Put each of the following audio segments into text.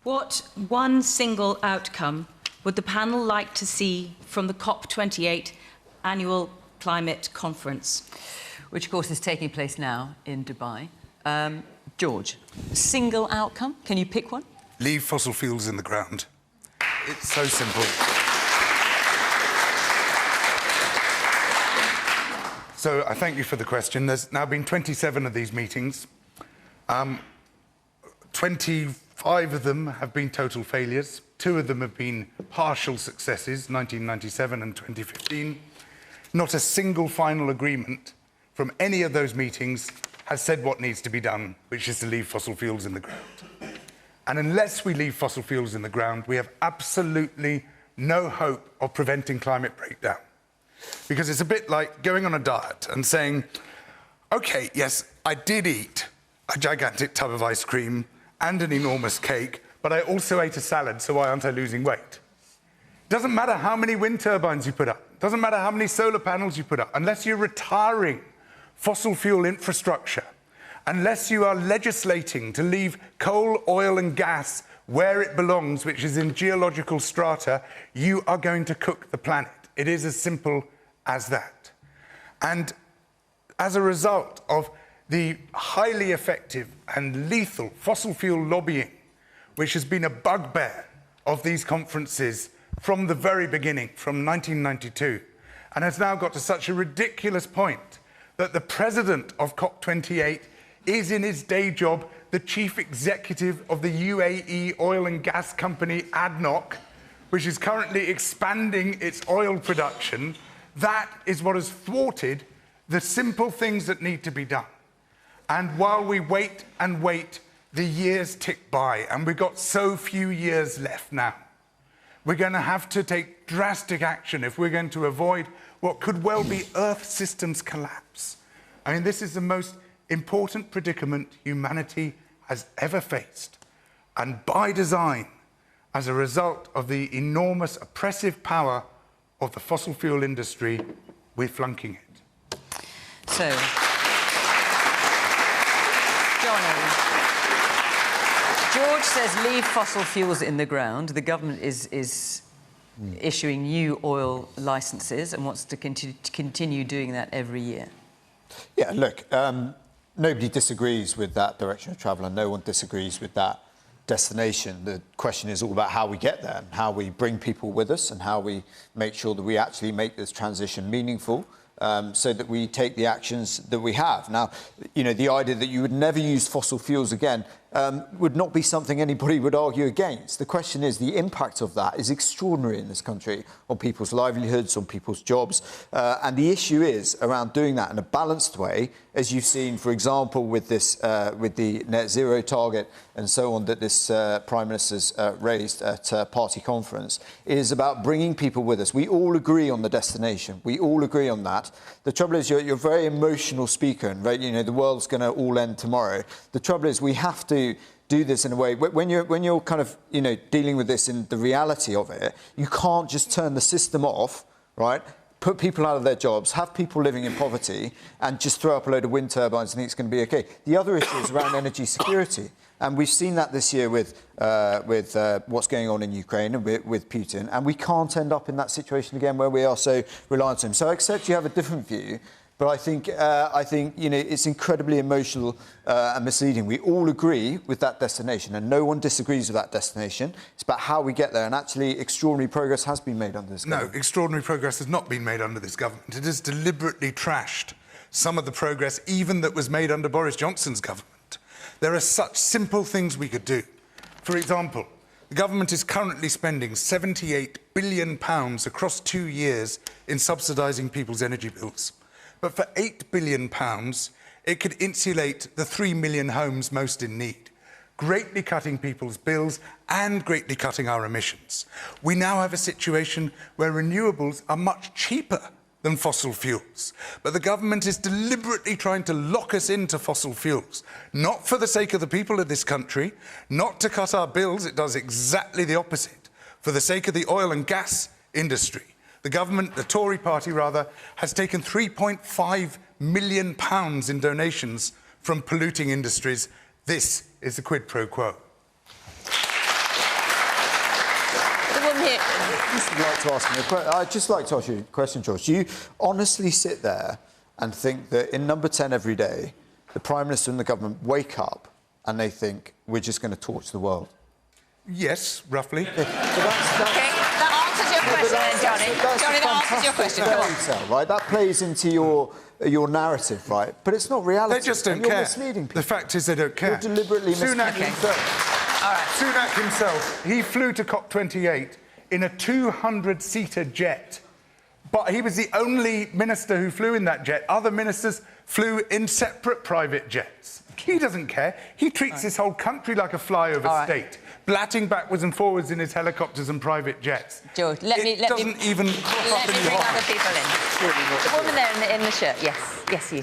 What one single outcome would the panel like to see from the COP28 annual climate conference? Which, of course, is taking place now in Dubai. George, single outcome? Can you pick one? Leave fossil fuels in the ground. It's so simple. So I thank you for the question. There's now been 27 of these meetings. 25 of them have been total failures. 2 of them have been partial successes, 1997 and 2015. Not a single final agreement from any of those meetings has said what needs to be done, which is to leave fossil fuels in the ground. And unless we leave fossil fuels in the ground, we have absolutely no hope of preventing climate breakdown. Because it's a bit like going on a diet and saying, OK, yes, I did eat a gigantic tub of ice cream and an enormous cake, but I also ate a salad, so why aren't I losing weight? Doesn't matter how many wind turbines you put up, doesn't matter how many solar panels you put up, unless you're retiring fossil fuel infrastructure, unless you are legislating to leave coal, oil and gas where it belongs, which is in geological strata, you are going to cook the planet. It is as simple as that. And as a result of the highly effective and lethal fossil fuel lobbying, which has been a bugbear of these conferences from the very beginning, from 1992, and has now got to such a ridiculous point that the president of COP28 is in his day job the chief executive of the UAE oil and gas company ADNOC, which is currently expanding its oil production. That is what has thwarted the simple things that need to be done. And while we wait and wait, the years tick by, and we've got so few years left now. We're going to have to take drastic action if we're going to avoid what could well be Earth systems collapse. I mean, this is the most important predicament humanity has ever faced. And by design, as a result of the enormous oppressive power of the fossil fuel industry, we're flunking it. So, Johnny, George says leave fossil fuels in the ground. The government is issuing new oil licences and wants to continue doing that every year. Yeah, look, nobody disagrees with that direction of travel, and no one disagrees with that destination. The question is all about how we get there, and how we bring people with us, and how we make sure that we actually make this transition meaningful, so that we take the actions that we have. Now, you know, the idea that you would never use fossil fuels again would not be something anybody would argue against. The question is, the impact of that is extraordinary in this country on people's livelihoods, on people's jobs. And the issue is around doing that in a balanced way, as you've seen, for example, with this, with the net zero target and so on that this Prime Minister's raised at party conference. It is about bringing people with us. We all agree on the destination. We all agree on that. The trouble is, you're a very emotional speaker, and you know the world's going to all end tomorrow. The trouble is, we have to do this in a way when you're kind of dealing with this in the reality of it. You can't just turn the system off, right? Put people out of their jobs, have people living in poverty, and just throw up a load of wind turbines and think it's going to be okay. The other issue is around energy security. And we've seen that this year with what's going on in Ukraine and with Putin. And we can't end up in that situation again where we are so reliant on him. So I accept you have a different view, but I think it's incredibly emotional and misleading. We all agree with that destination, and no one disagrees with that destination. It's about how we get there, and actually extraordinary progress has been made under this government. No, extraordinary progress has not been made under this government. It has deliberately trashed some of the progress even that was made under Boris Johnson's government. There are such simple things we could do. For example, the government is currently spending £78 billion across 2 years in subsidising people's energy bills. But for £8 billion, it could insulate the 3 million homes most in need, greatly cutting people's bills and greatly cutting our emissions. We now have a situation where renewables are much cheaper than fossil fuels. But the government is deliberately trying to lock us into fossil fuels, not for the sake of the people of this country, not to cut our bills. It does exactly the opposite. For the sake of the oil and gas industry, the government, the Tory party rather, has taken £3.5 million in donations from polluting industries. This is the quid pro quo. problem here. I'd just like to ask you a question, George. Do you honestly sit there and think that in number 10 every day, the Prime Minister and the government wake up and they think, we're just going to torch the world? Yes, roughly. Okay, that answers your question then, Johnny. Johnny, that answers your question. Come on. Tale, right? That plays into your narrative, right? But it's not reality. They just don't and you're care. Misleading people. The fact is they don't care. You're deliberately Sunak misleading. himself, All right. Sunak himself, he flew to COP28 in a 200-seater jet. But he was the only minister who flew in that jet. Other ministers flew in separate private jets. He doesn't care. He treats this whole country like a flyover state, blatting backwards and forwards in his helicopters and private jets. George, let me even crop up in bring your other eyes. people in. The woman there in the shirt, yes, you.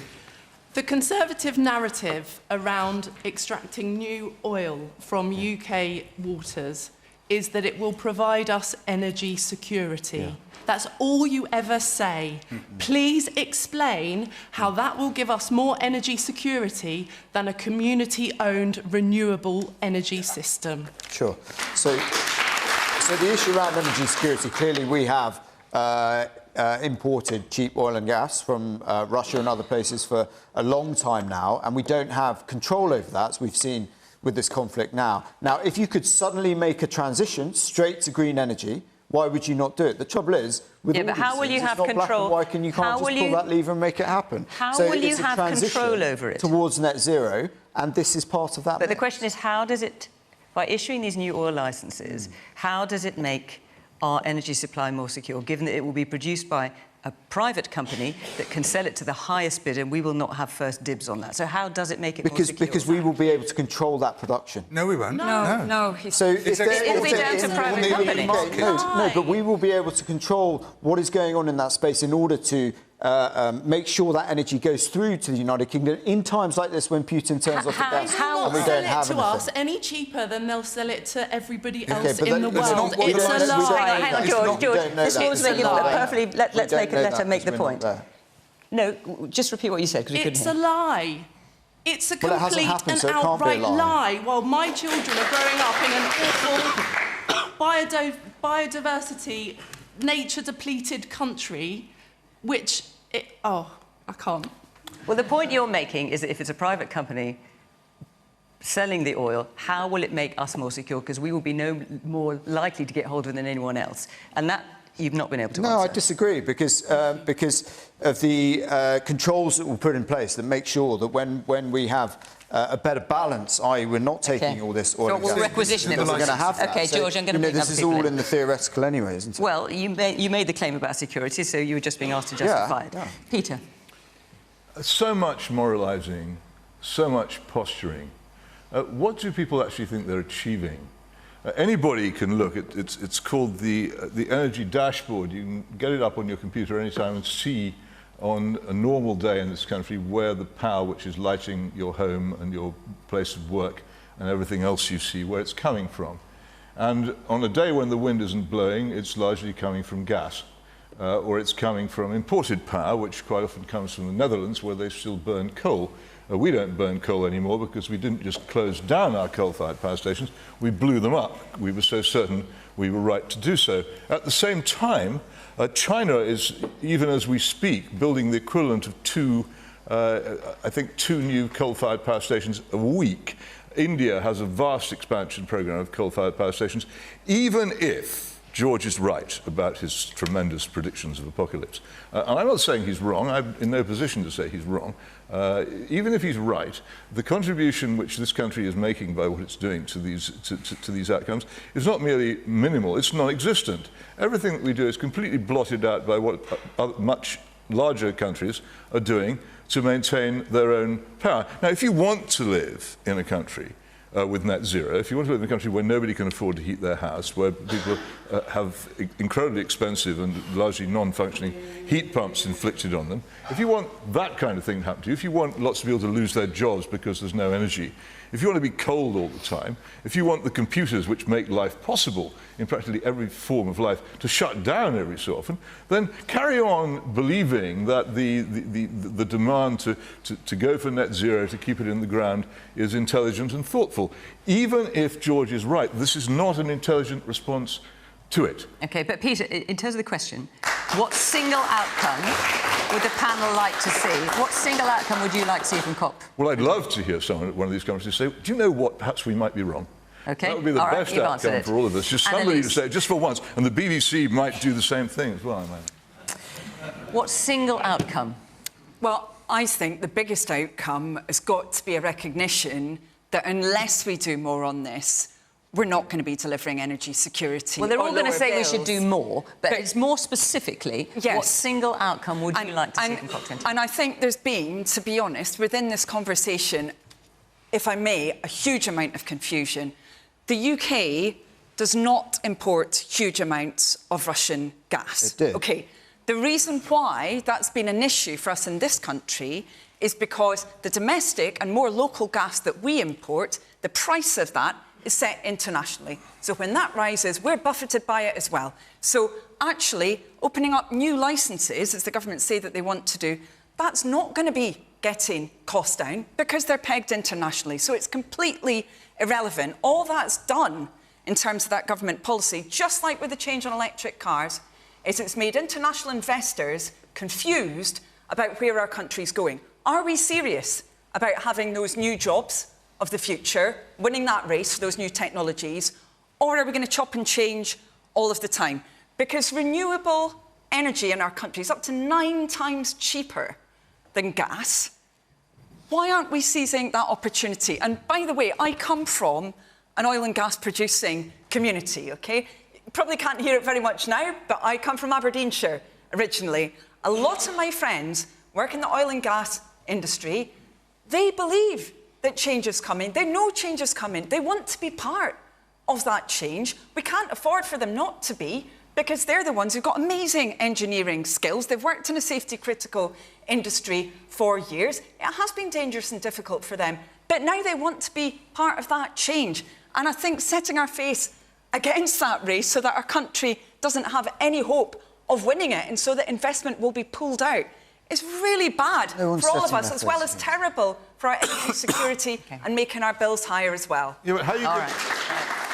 The Conservative narrative around extracting new oil from UK waters is that it will provide us energy security. Yeah. That's all you ever say. Please explain how that will give us more energy security than a community-owned renewable energy system. Sure. So the issue around energy security, clearly we have imported cheap oil and gas from Russia and other places for a long time now, and we don't have control over that, as we've seen with this conflict now. Now, if you could suddenly make a transition straight to green energy, why would you not do it? The trouble is, with all but these how will you things, have it's not black control? and white, and you can't just pull that lever and make it happen. How so will you it's a have transition control over it? towards net zero, and this is part of that. But the mix. question is, how does it, by issuing these new oil licences, how does it make our energy supply more secure, given that it will be produced by a private company that can sell it to the highest bidder, and we will not have first dibs on that? So how does it make it more secure? Because we will be able to control that production. No, we won't. No. So if It'll be down to private companies. No, but we will be able to control what is going on in that space in order to make sure that energy goes through to the United Kingdom in times like this when Putin turns off the gas and we don't have sell it to us anything. any cheaper than they'll sell it to everybody Okay, else but in the that's world. not what It's we a don't know. lie. Hang on, It's not- George. we don't know This that. was making It's a lie. perfectly. Let's We don't make know let her that make the because we're point. not there. No, just repeat what you said, because we couldn't It's hear. a lie. It's a Well, it hasn't complete happened, and so it can't be a outright lie. lie. While my children are growing up in an awful biodiversity, nature-depleted country, which... I can't. Well, the point you're making is that if it's a private company selling the oil, how will it make us more secure? Because we will be no more likely to get hold of it than anyone else. And that you've not been able to answer. No, I disagree, because of the controls that we'll put in place that make sure that when we have a better balance, i.e. we're not taking all this oil So and we'll gas, requisition it. we're going to have that. Okay, So, George, I'm going to bring this other is people all in. in the theoretical anyway, isn't it? Well, you made the claim about security, so you were just being asked to justify it. Yeah. Peter. So much moralising, so much posturing. What do people actually think they're achieving? Anybody can look at it's called the energy dashboard. You can get it up on your computer anytime and see on a normal day in this country where the power which is lighting your home and your place of work and everything else you see, where it's coming from. And on a day when the wind isn't blowing, it's largely coming from gas. Or it's coming from imported power, which quite often comes from the Netherlands, where they still burn coal. We don't burn coal anymore because we didn't just close down our coal-fired power stations, we blew them up. We were so certain we were right to do so. At the same time, China is, even as we speak, building the equivalent of two new coal-fired power stations a week. India has a vast expansion program of coal-fired power stations, even if George is right about his tremendous predictions of apocalypse. And I'm not saying he's wrong. I'm in no position to say he's wrong. Even if he's right, the contribution which this country is making by what it's doing to these outcomes is not merely minimal, it's non-existent. Everything that we do is completely blotted out by what much larger countries are doing to maintain their own power. Now, if you want to live in a country with net zero, if you want to live in a country where nobody can afford to heat their house, where people have incredibly expensive and largely non-functioning heat pumps inflicted on them, if you want that kind of thing to happen to you, if you want lots of people to lose their jobs because there's no energy, if you want to be cold all the time, if you want the computers which make life possible in practically every form of life to shut down every so often, then carry on believing that the demand to go for net zero, to keep it in the ground, is intelligent and thoughtful. Even if George is right, this is not an intelligent response to it. OK, but Peter, in terms of the question, what single outcome would the panel like to see? What single outcome would you like to see from COP? Well, I'd love to hear someone at one of these conferences say, do you know what, perhaps we might be wrong. OK. That would be the best outcome for all of us. Just somebody to say, just for once, and the BBC might do the same thing as well. What single outcome? Well, I think the biggest outcome has got to be a recognition that unless we do more on this, we're not going to be delivering energy security. Well, they're all going to say bills. we should do more, but it's more specifically, what single outcome would you like to see from COP28? And I think there's been, to be honest, within this conversation, if I may, a huge amount of confusion. The UK does not import huge amounts of Russian gas. It did. OK. The reason why that's been an issue for us in this country is because the domestic and more local gas that we import, the price of that is set internationally. So when that rises, we're buffeted by it as well. So actually, opening up new licences, as the government say that they want to do, that's not going to be getting costs down because they're pegged internationally. So it's completely irrelevant. All that's done in terms of that government policy, just like with the change on electric cars, is it's made international investors confused about where our country's going. Are we serious about having those new jobs of the future, winning that race for those new technologies, or are we going to chop and change all of the time? Because renewable energy in our country is up to 9 times cheaper than gas. Why aren't we seizing that opportunity? And by the way, I come from an oil and gas producing community, OK? You probably can't hear it very much now, but I come from Aberdeenshire originally. A lot of my friends work in the oil and gas industry. They believe that change is coming. They know change is coming. They want to be part of that change. We can't afford for them not to be, because they're the ones who've got amazing engineering skills. They've worked in a safety-critical industry for years. It has been dangerous and difficult for them, but now they want to be part of that change. And I think setting our face against that race so that our country doesn't have any hope of winning it and so that investment will be pulled out is really bad for all of us, as well as terrible for our energy security and making our bills higher as well. Yeah, but how you All right.